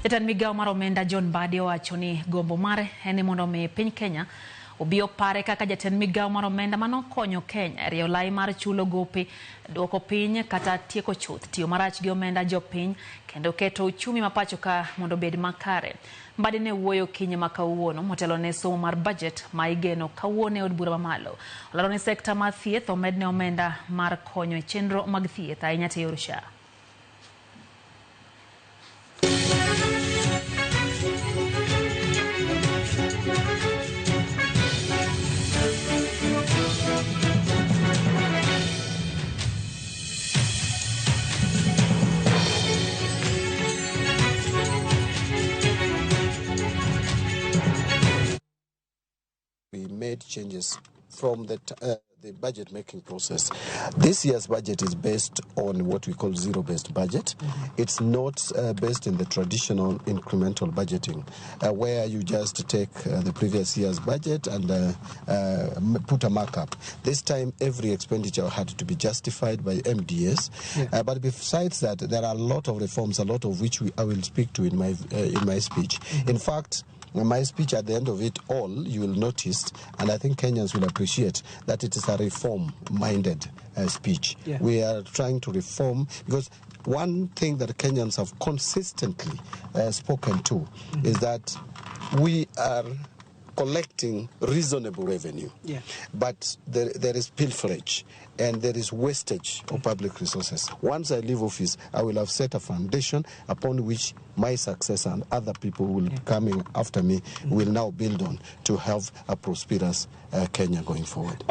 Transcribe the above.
Jatend migao mar omenda Mbadi owacho ni gombo mare en mondo mi piny Kenya obii opare kaka jatend migao mar omenda manokonyo Kenya rieyo lai mar chulo gope, duoko piny kata tieko chuth tiyo marach gi omenda jopiny kendo keto uchumi mapacho ka mondo bed makare. Mbadi ne wuoyo kinyi makawuono motelo ne somo mar budget ma igeno kawuono e od bura mamalo. Olaro ni sekta mar thieth omedne omenda mar konyo e chenro mag thieth ahinya te yor SHA. We made changes from the budget making process. This year's budget is based on what we call zero-based budget. It's not based in the traditional incremental budgeting, where you just take the previous year's budget and put a markup. This time, every expenditure had to be justified by MDS. But besides that, there are a lot of reforms, a lot of which I will speak to in my speech. In fact, my speech, at the end of it all, you will notice, and I think Kenyans will appreciate, that it is a reform-minded speech. We are trying to reform, because one thing that Kenyans have consistently spoken to is that we are collecting reasonable revenue, but there is pilferage and there is wastage of public resources. Once I leave office, I will have set a foundation upon which my successor and other people who will be coming after me will now build on to have a prosperous Kenya going forward.